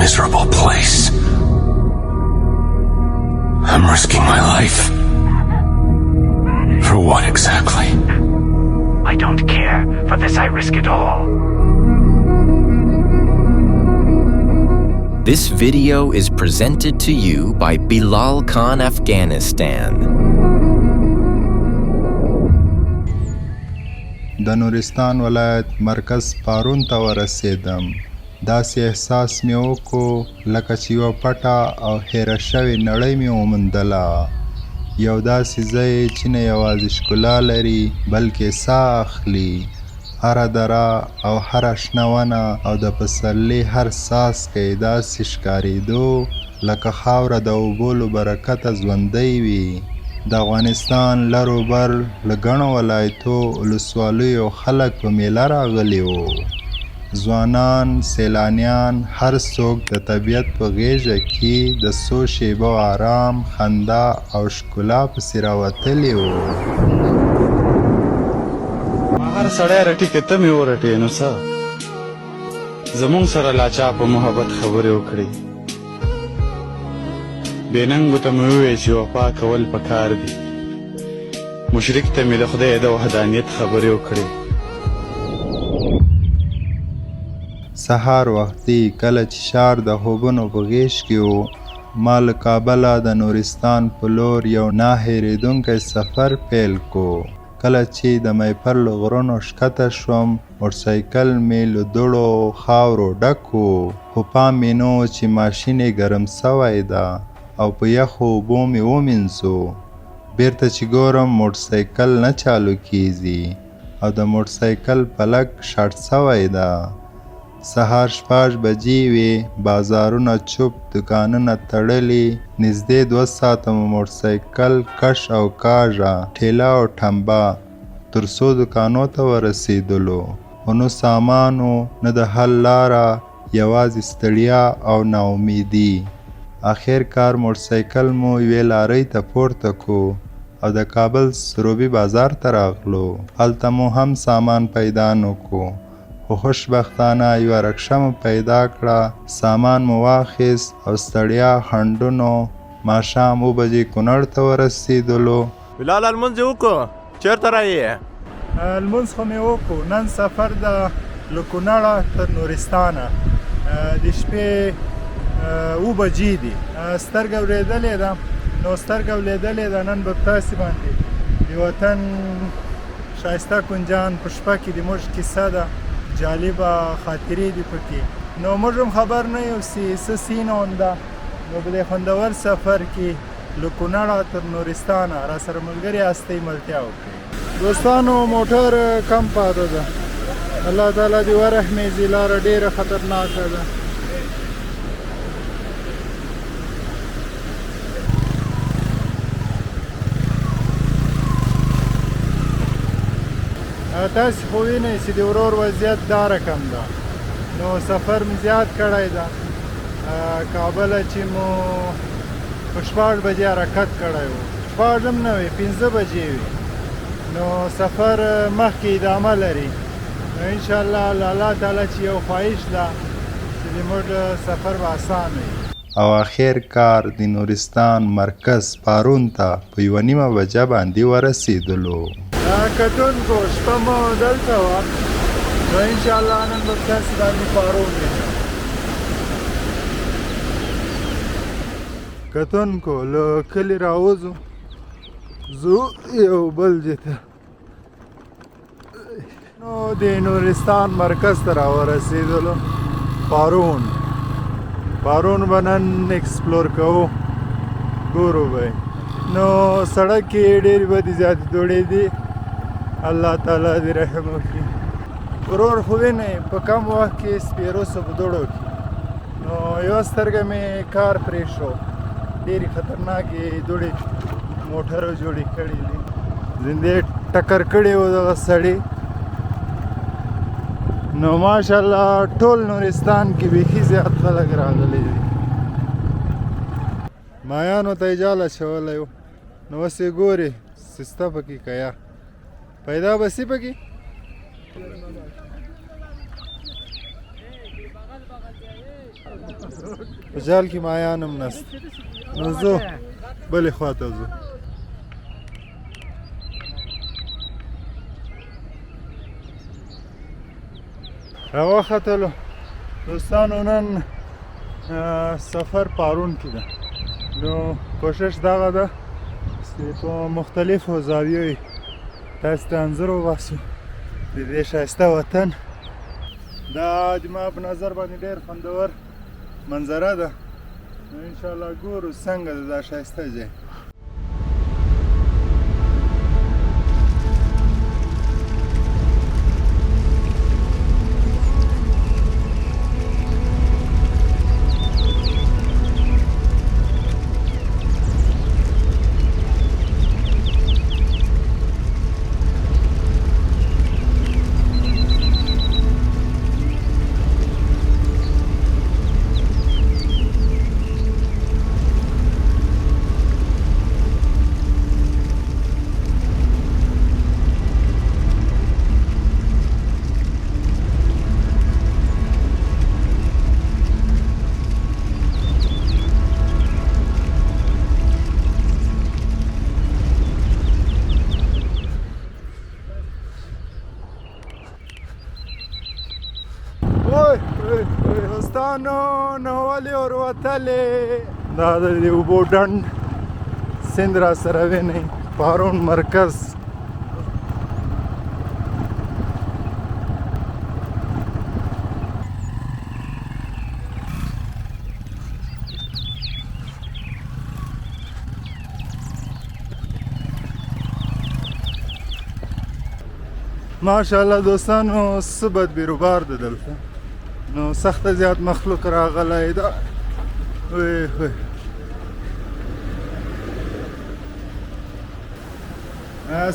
miserable place. I'm risking my life. For what exactly? I don't care. For this I risk it all. This video is presented to you by Bilal Khan Afghanistan. د نورستان ولایت مرکز پارون ته ورسېدم. داسې احساس مې وکړو لکه چې یوه پټه او هیره شوې نړۍ مې وموندله. یو داسې ځای چې نه یوازې ښکلا لري بلکې ساه اخلي. هره دره او هره شنه ونه او د پسرلي هر څاڅکی داسې ښکارېدو لکه خاوره د اوبو له برکته ژوندی وي. د افغانستان لر و بر له ګڼو ولایتو ولسوالیو خلک په میله راغلي وو. ځوانان، سیلانیان، هر څوک د طبیعت په غېږه کې د څو شېبو آرام، خندا او ښکلا پسې راوتلي وو. هر سړی رټي که ته مې ورټې نو څه زمونږ سره لا چا په محبت خبرې وکړي. بېننګو ته مې وویل چې وفا کول پکار دي. مشرک ته مې د خدای د وحدانیت خبرې وکړي. سهار وختي کله چې ښار د خوبونو په غېږ کې و، ما له کابله د نورستان په لور یو نه هېرېدونکی سفر پیل کو. کله چې د میپر له غرونو ښکته شوم، موټرسایکل مې له دوړو خاورو ډک و، خو پام مې نه و چې ماشین یې ګرم سوی ده او په یخو اوبو مې ومینځو. بیرته چې ګورم موټرسایکل نه چالو کیږي او د موټرسایکل پلک شاټ سوی ده. سهار 6 بجې وې، بازارونه چوپ، دکانونه تړلي. نږدې 2 ساعته مو موټرسایکل کش او کاږه، ټیله او ټمبه تر څو دکانو ته ورسېدلو. خو نه سامان و نه د حل لاره، یوازې ستړیا او ناامیدي. آخر کار موټرسایکل مو یوې لارۍ ته پورته کو او د کابل سروبي بازار ته راغلو. هلته مو هم سامان پیدا نه کو، خو خوشبختانه یوه رکشه مو پیدا کړه. سامان مو واخیست او ستړیا خنډونو ماښام 7 بجې کونړ ته ورسېدلو. بلال لمونځ دې وکړو؟ چېرته رایې؟ لمونځ خو مې وکړو. نن سفر ده له کونړه تر نورستانه. د شپې 7 بجې دي. سترګه اورېدلې ده، نو سترګه اورېدلې ده نن به په تاسې باندې د وطن ښایسته کنجان په شپه کې د موږ کیسه ده، جالبه خاطرې دي پکې. نو موږ هم خبر نه یو چې څه سین اونده. نو په دې خوندور سفر کې له کونړه تر نورستانه را سره ملګري یاستئ، ملتیا وکړئ. دوستانو موټر کم پاته ده، الله تعالی دې ورحمېږي. لاره ډېره خطرناکه ده. تاسې خو وینئ چې د ورور وضعیت دا رقم ده. نو سفر مې زیات کړی ده. کابله چې مو په 6 بجې حرکت کړی و، 6 هم نه وې، 15 بجې وې. نو سفر مخکې ادامه لري. نو انشاءالله الله تعالی چې یو خواهش ده چې زموږ سفر به اسان وي. او آخر کار د نورستان مرکز پارون ته په 1:30 بجه باندې ورسېدلو. کتونکو شپه مو دلته وه، نو انشاءالله نن به تاسې باندې پارون وینم. کتونکو له کلي راوځو، ځو یو بل ځای ته. نو د نورستان مرکز ته راورسېدلو. پارون به نن ایکسپلور کوو، ګورو به. نو سړک کې ډېرې بدې زیاتې دوړې دي، الله تعالی دې رحم وکړي. ورور خو وینئ په کم وخت کې سپېرو سو په دوړو کې. نو یوه سترګه مې کار پرې شو. ډېرې خطرناکې دوړې موټرو جوړې کړي دي. زندې ټکر کړی و دغه سړي. نو ماشاءالله ټول نورستان کې بیخي زیات خلک راغلي دي. مایانو ته یې جال اچولی و، نو اوس یې ګورې سسته پکې کیا پیدا بسی پکې. په جال کې مایان هم نشته نو زه بلې خواته ځو راوختلو دوستانو نن سفر پارون کې ده نو کوشش دغه ده چې په مختلفو زاویو یې تاسو ته انځور وباسو د دې ښایسته وطن دا زما په نظر باندې ډېر خوندور منظره ده نو انشاءالله ګورو څنګه ده دا ښایسته ځای دوستانو نو ولې وروتلې دا د اوبو ډنډ سیند را سره وینئ پارون مرکز ماشاءالله دوستانو څه بد بیروبار ده دلته نو سخته زیات مخلوق راغلی ده وی وی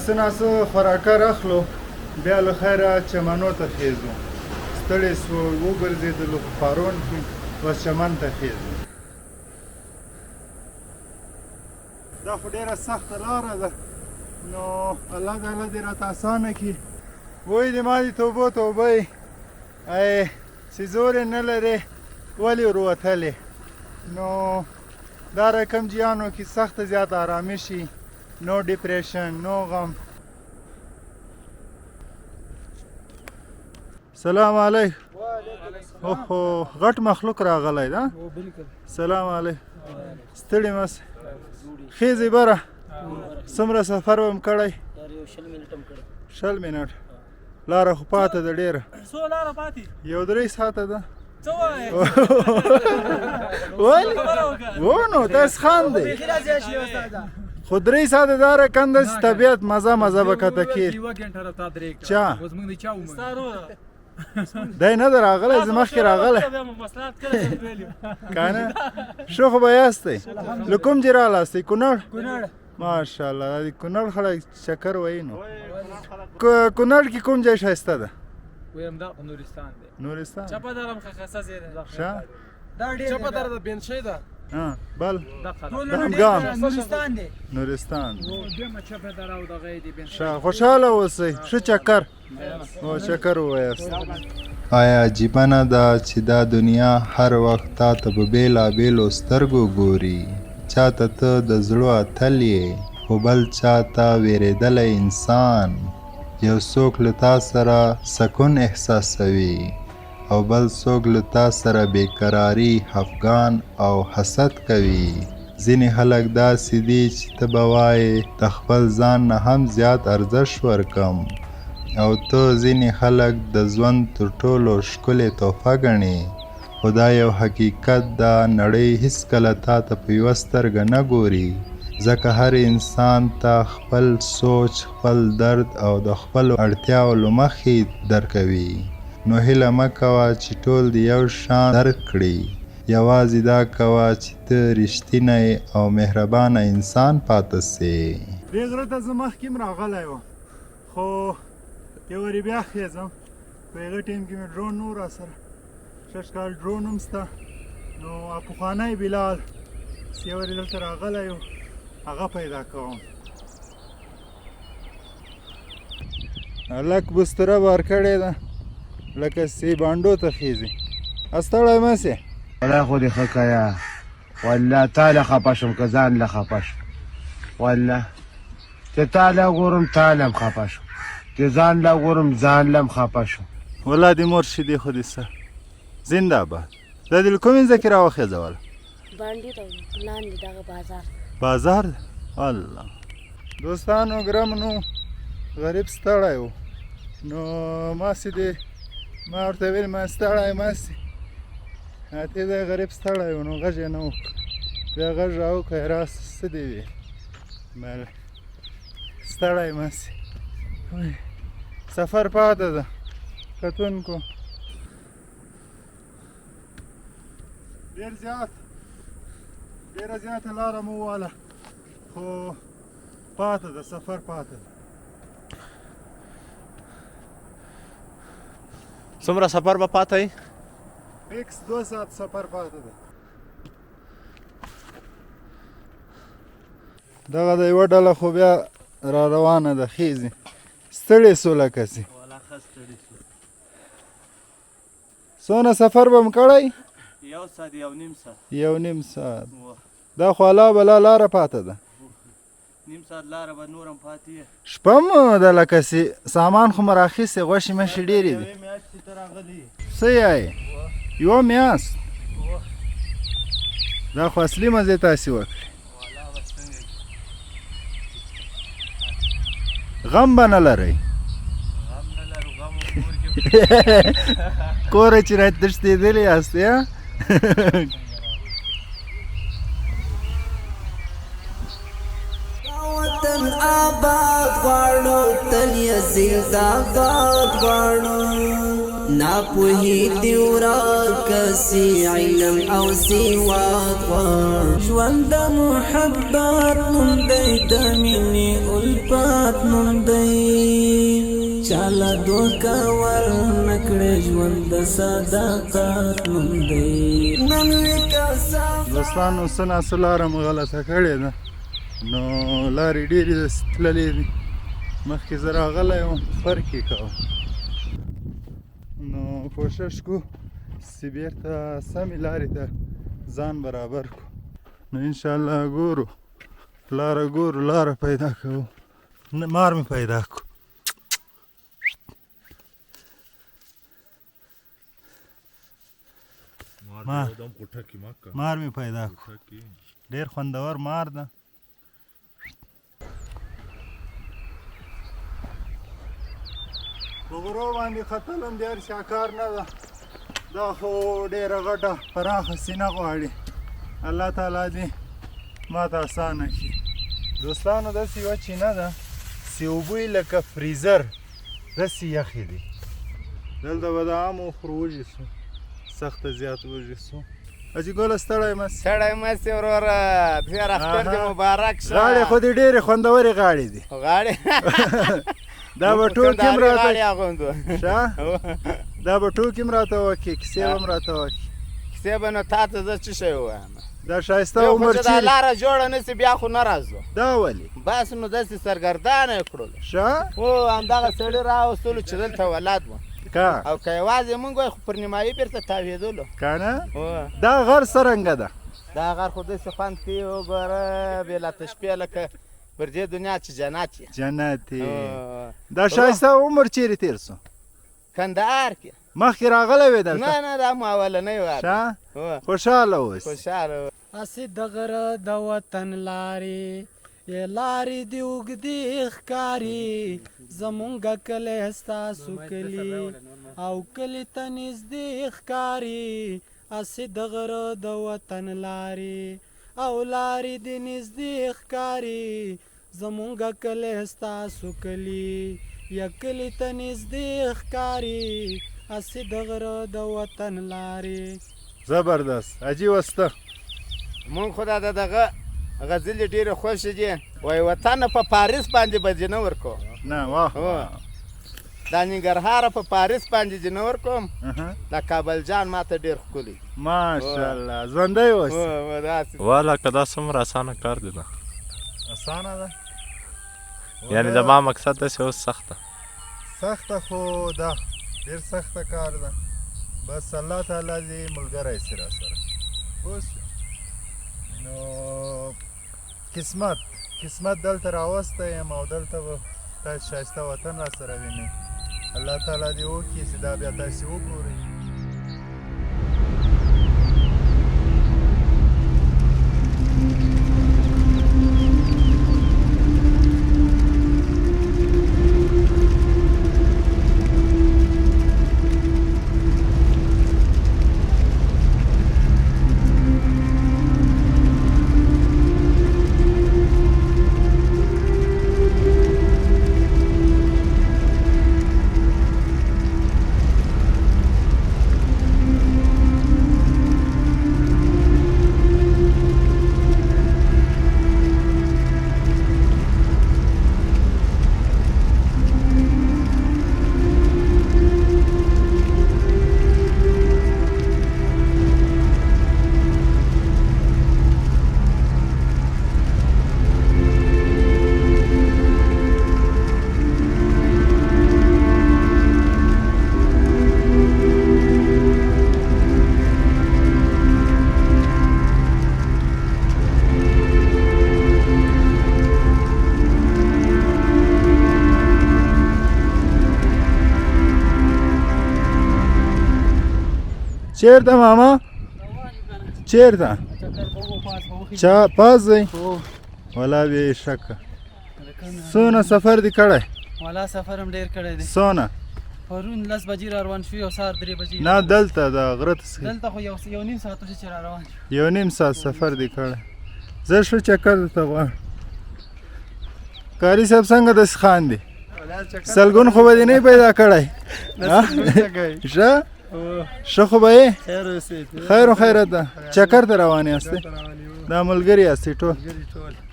څه ناڅه خوراکه راخلو بیا له خیره چمنو ته خیزو ستړي سو وګرځېدلو په پارون کې اوس چمن ته خیزو دا خو ډېره سخته لاره ده نو الله تعالی دې راته اسانه کړي وایي د ما دې توبو توبه یې چې زور یې نه لرې ولې وروتلې نو دا رقم جیانو کې سخته زیات آرامي شي نو ډیپریشن نو غم سلام علیکم اوهو غټ مخلوق راغلی ده سلام علیکم ستړي مس خیزې بره څومره سفر وم کړی 20 منټ لاره خو پاته ده ډېره څو لاره پاتې یو 3 ساعته ده څه وایې ولې و نو داس خاندې خو 3 ساعته دا رقم ده چې طبیعت مزه مزه به کته کېږي چا دی نه ده راغلی زه مخکې راغلی که نه ښه خو به یاستئ له کوم ځای رالاستئ کونړ ماشاءالله د کونړ خلک چکر وایي نو کونړ کې کوم ځای ښایسته ده ویم دا نورستان دی نورستان چپه درم خاصه ځای ده ښه دا ډېر چپه در د بنشي ده بل دهمګام نورستان دی نورستان دمه چپه در او دغه دی بنشي ښه خوشحاله اوسئ ښه چکر او چکر ووایاست آیا عجیبه نه ده چې دا دنیا هر وخت تا ته په بېلابېلو سترګو ګوري چاته ته د زړه اتل یې خو بل چاته وېرېدلی انسان یو څوک له تا سره سکون احساسوي او بل څوک له تا سره بېقراري خفګان او حسد کوي ځینې خلک داسې دي چې ته به وایې د خپل ځان نه هم زیات ارزښت ورکم او ته ځینې خلک د ژوند تر ټولو ښکلې تحفه ګڼې خو دا یو حقیقت ده نړۍ هیڅکله تا ته په یوه سترګه نه ګوري ځکه هر انسان ته خپل سوچ خپل درد او د خپلو اړتیاو له مخې درکوي نو هیله مه کوه چې ټول د یو شان درک کړي یوازې دا کوه چې ته رښتینی او مهربانه انسان پاتې سې دې غره ته زه مخکې هم راغلی وم خو یو وارې بیا خیزم په هغه ټایم کې مې ډرون نه و راسره شش کال ډرون هم شته نو پخوانی بلال چې یو وارې دلته راغلی و هغه پیدا کوم لک بستره بار کړې ده لکه سی بانډو ته خیزي ستړی مه سې خدای خو دې ښه کړه والله تا له خفه شم که ځان له خفه شم والله چې تا له ګورم تا له هم خفه شم چې ځان له ګورم ځان له هم خفه شم والله دې مرشدې خو دې سه زنده باد دا دې له کومې ځای کې راوخېځوله باندې ته لاندې دغه بازار بازار دی الله دوستانو ګرمنو غریب ستړی و نو ماسې دې ما ورته ویل ما ستړی ماسې اتې دی غریب ستړی و نو غږ یې نه وکړ بیا غږ راوکړی راسه څه دې ویل بله ستړی ماسې سفر پاته ده کتونکو ډېره زیاته لاره مو وواله خو پاته ده سفر پاته ده څومره سفر به پاته وي فکس 2 ساعت سفر پاته ده دغه د یوه ډله خو بیا را روانه ده خیزي ستړې سو لکه سي څونه سفر به م کړی 1 ساعت 1.5 ساعت 1.5 ساعت دا خو الله بلا لاره پاته ده 1.5 ساعت لاره به نورم پاتې شپه م ده لکه سي سامان خو م راخیستې غوښې مشې ډېرې دي میاشتې ته راغلي څه یایې یوه میاشت دا خو اصلي مزې تاسې وکړې غم به نه لرئ کوره چې را تښتېدلي یاست یا وطن آباد غواړو تل یې زنده‌باد غواړو ناپوهي دې ورکسي علم او سواد غواړو ژوند د محبت نوم دی د مینې الفت نوم دی چاله دوکه ورنه کړې ژوند د صداقت نوم دی نن وي کسافات دوستانو څه ناڅه لاره مو غلطه کړې ده نو لارې ډېرې داسې تللې دي مخکې زه راغلی وم فرق یې کوم نو کوشش کو چې بېرته سمې لارې ته ځان برابر کړو نو انشاءالله ګورو لاره پیدا کوو مار مې پیدا کړو مار مې پیدا کړو ډېر خوندور مار ده په غرو باندې ختلم د هر چا کار نه ده دا خو ډېره غټه پراخه سینه غواړي الله تعالی دې ماته اسانه کړي دوستانو داسې یوه چینه ده چې اوبه یې لکه فریزر داسې یخې دي دلته به د عامو خرو وږي سو سخته زیات وږي سو حاجي ګله ستړی مست ستړی مست یې وروره پښې اختر دې مبارک شه غاړې خو دې ډېرې خوندورې غاړې دي غاړې دا به ټوکې م راته دا به ټوکې م راته وکړي کیسې به م راته وکړي کیسې به نو تا ته زه څه شی ووایم دا ښایسته عمر چې دا لاره جوړه نه سي بیا خو نه راځو دا ولې بس نو داسې سرګردانه یې کړلو ښه هو همدغه سړي راوستلو چې دلته ولاد وو او که یوازې مونږ وای خو پر نیمایي بېرته تاوېدلو که نه دا غر څرنګه ده دا غر خو داسې خوند کوي وګوره بې له تشبیه لکه پر دې دنیا چې جنت یې جنت یې دا ښایسته عمر چیرې تېر سو کندهار کې مخکې راغلی وې دلته نه دا مو اولنی وار خوشحاله اوس خوشحاله هسې د غره د وطن لارې لارې دې اوږدې ښکاري زمونږه کلی ستاسو کلي او کلي ته نږدې ښکاري هسې د غره د وطن لارې او لارې دې نږدې ښکاري زمونږه کلی ستاسو کلي یا کلي ته نږدې ښکاري هسې د غره د وطن لارې زبردست حاجي وسته مونږ خو دا دغه غزلې ډېرې خوښې دي وایي وطن په پاریس باندې به دې نه ورکو نه واه دا ننګرهاره په پاریس باندې دې نه ورکوم دا کابل جان ماته ډېر ښکلی ماشاءالله ژوندی اوسې واله که دا څومره اسانه کار دی نه اسانه ده یعنې زما مقصد داسې اوس سخته خو ده ډېر سخته کار ده بس الله تعالی دې ملګری سي راسره اوس نو قسمت دلته راوستی یم او دلته به تاسې ښایسته وطن را سره وینئ الله تعالی دې وکړي چې دا بیا تاسې وګورئ چیرته ماما چیرته چا پاس دی ولا بې شکه څونه سفر دی کړی والا سفر هم ډېر کړی دی څونه پرون 10 بجې را روان شوي او سهار 3 بجې نه دلته د غره ته دلته خو یو نیم ساعت وشي چې را روان شو یو نیم ساعت سفر دی کړی زه ښه چکر درته غواړم کاري صاحب څنګه داسې خاندي سلګون خو به دې نه پیدا کړی ښه ښه خو به یې خیر و خیرت ده چکر ته روان یاستئ دا ملګري یاستئ ټول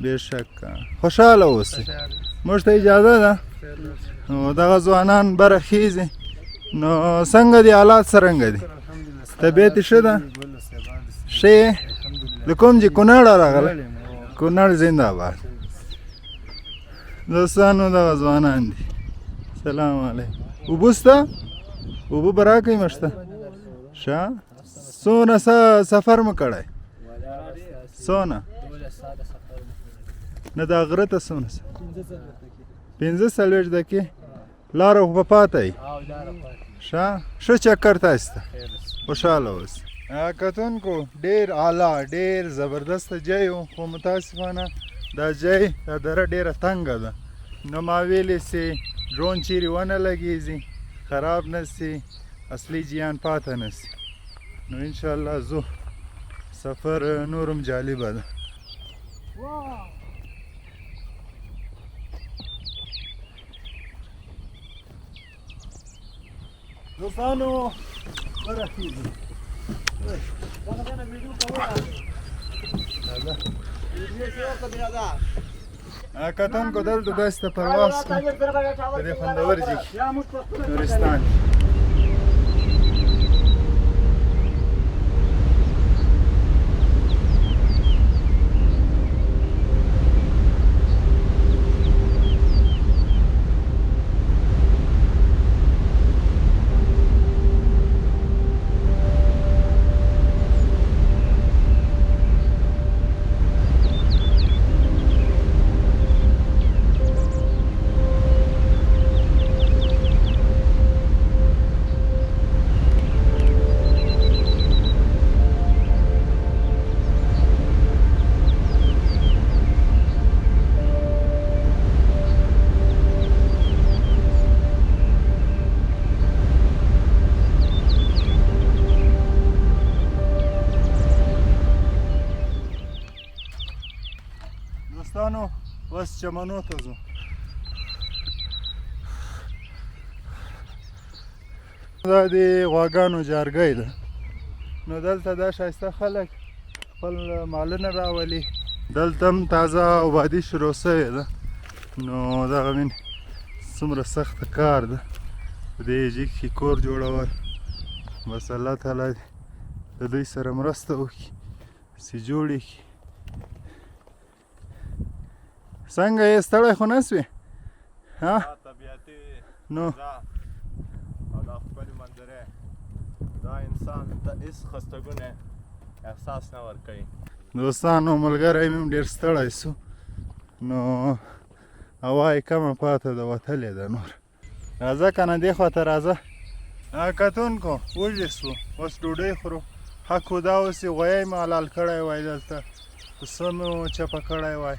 بېشکه خوشحاله اوسئ موږ ته اجازه ده نو دغه ځوانان برخیزي نو څنګه دي حالات څرنګه دي طبیعت یې ښه ده ښه یې له کوم ځای کونړه راغلی کونړ زنده باد دوستانو دغه ځوانان دي سلام علیکم اوبه شته اوبه به راکئ موږ ته ښه څونه سفر مو کړی څونه نه دا غره ته څونه 45 دقیقې لاره خو به پاته وي ښه چکر تاسې ته خوشحاله اوسئ کتونکو ډېر اعلی ډېر زبردسته ځای و خو متاسفانه دا ځای دا دره ډېره تنګه ده نو ما ویلې سي ډرون چیرې ونه لګېږي خراب نه سي اصلي جیان پاته نه سي نو انشاءالله زو سفر نورم جالبه ده دوستانو برخیزو کتونکو دلته داسې ته پرواز کوم په دې خوندور ځای کې نورستان دوستانو بس چمنو ته ځو دا د غواګانو جارګی ده نو دلته دا ښایسته خلک خپل مالونه راولي دلته هم تازه آبادي شروع سوې ده نو دغه وینې څومره سخته کار ده په دې ځای کې کور جوړول بس الله تعالی د دوی سره مرسته وکړي چې جوړ یې کړي څنګه یې ستړی خو نه سوې طبیعتي نو او دا ښکلې منظرې دا انسان ته هېڅ خستګونه احساس نه ورکوي. دوستانو ملګری مې ډېر ستړی سو نو هوا یې کمه پاته ده وتلې ده نور. راځه که نه دې خواته راځه. کتونکو وږي سو اوس ډوډۍ خورو. حق خو دا اوس یې غویی مې حلال کړی وای دلته پسه مې چپه کړی وای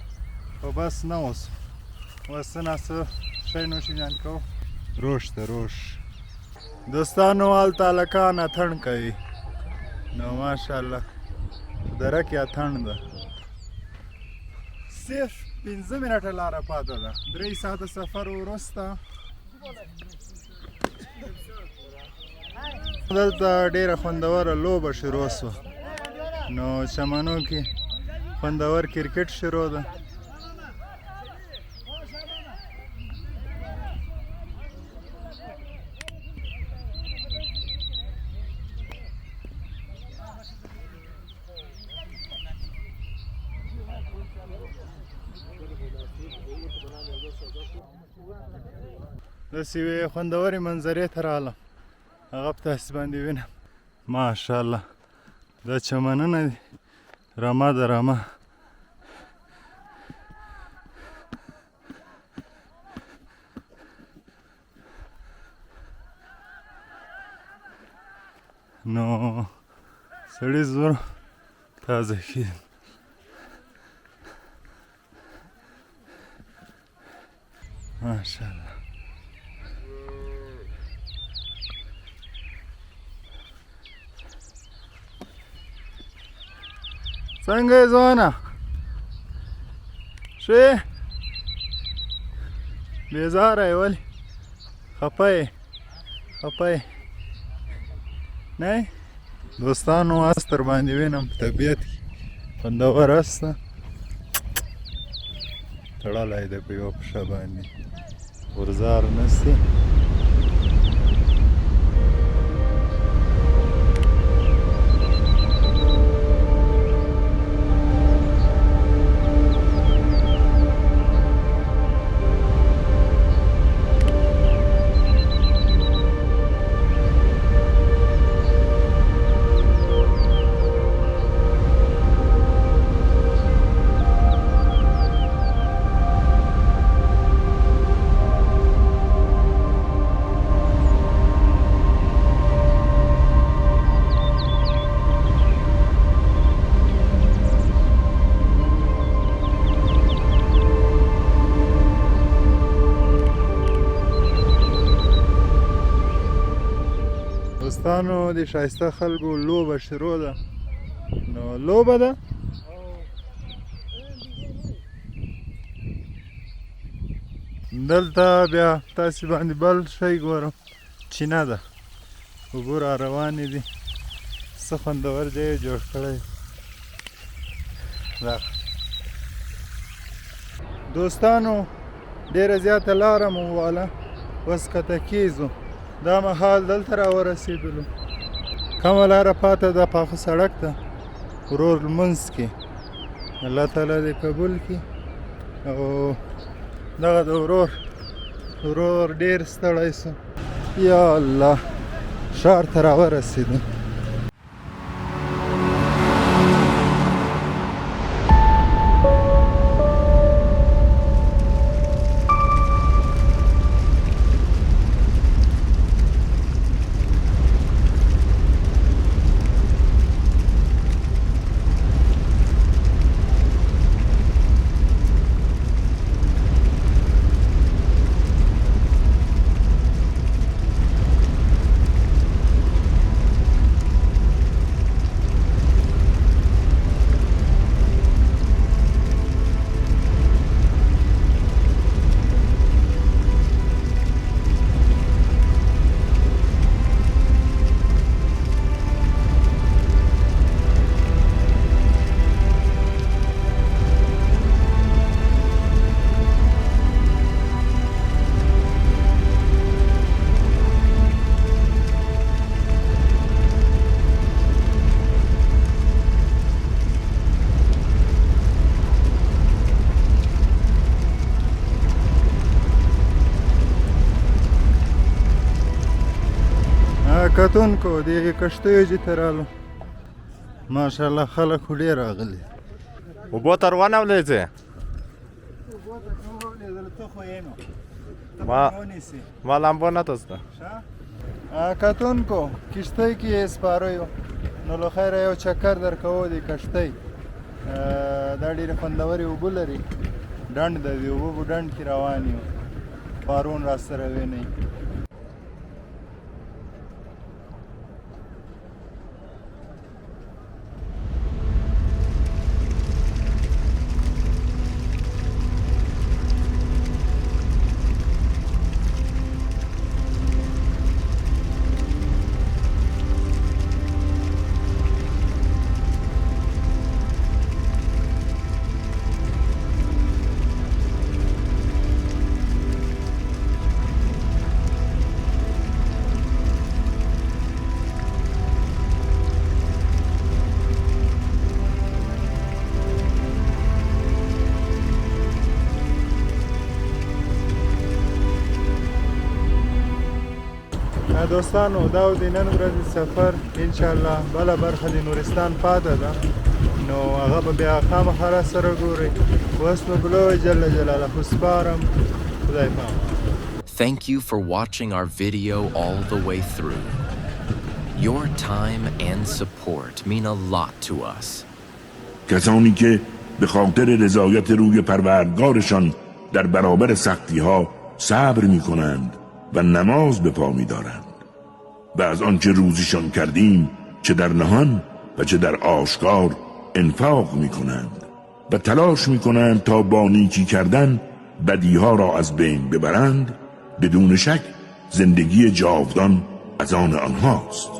خو بس نه اوس څه نه څه شی نوشیجان کوو. روش ته روش دوستانو هلته هلکان اتڼ کوي نو ماشاءالله درک یې اتڼ ده. صرف 15 منټه لاره پاته ده 3 ساعته سفر وروسته. دلته ډېره خوندوره لوبه شروع سوه نو چمنو کې خوندور کرکټ شروع ده. داسې یوې خوندورې منظرې ته راغلم هغه په تاسې باندې وینم. ماشاءالله دا چمنونه دي رمه ده رمه. نو سړي زړه تازه کېږي. ماشاءالله څنګه یې ځوانه ښه یې بېزاره یې ولې خفه یې نه یې. دوستانو اس در باندې وینم په طبیعت کې خوندور اس ده تړلی دی په یوه پښه باندې غورځار نسي. دوستانو د ښایسته خلکو لوبه شروع ده نو لوبه ده دلته بیا تاسې باندې بل شی ګورم چینه ده اوبه را روانې دي څه خوندور ځای یې جوړ کړی. دوستانو ډېره زیاته لاره مو وواله اوس کته کیږو. دا مهال دلته را ورسېدلو کمه لاره پاته ده پاخه سړک ده ورور لمونځ کې الله تعالی دې قبول کړي. او دغه د ورور ډېر ستړی سو یا الله ښار ته را ورسېدو. کتونکو د کښتیو چې ته رالو ماشاءالله خلک خو ډېر راغلي اوبو ته روانولې ځې ته خو یې نو ما لامبو نه تسته کتونکو کشتۍ کې یې سپاره یو نو له خیره یو چکر در کوو د کشتۍ دا ډېرې خوندورې اوبه لري ډنډ د دې اوبه په ډنډ کې روان یو پارون را سره وینئ دوستانو دا و د نن ورځې سفر انشاءالله بله برخه د نورستان پاته ده نو هغه به بیا خامخا را سره ګورئ اوس نو خدای جل جلاله سپارم خدای پامان. Thank you for watching our video all the way through. Your time and support mean a lot to us. کسانی که به خاطر رضایت روی پروردگارشان در برابر سختی‌ها صبر می‌کنند و نماز به پا می‌دارند و از آنچه روزیشان کردیم چه در نهان و چه در آشکار انفاق می‌کنند و تلاش می‌کنند تا با نیکی کردن بدیها را از بین ببرند، بدون شک زندگی جاودان از آن آنهاست.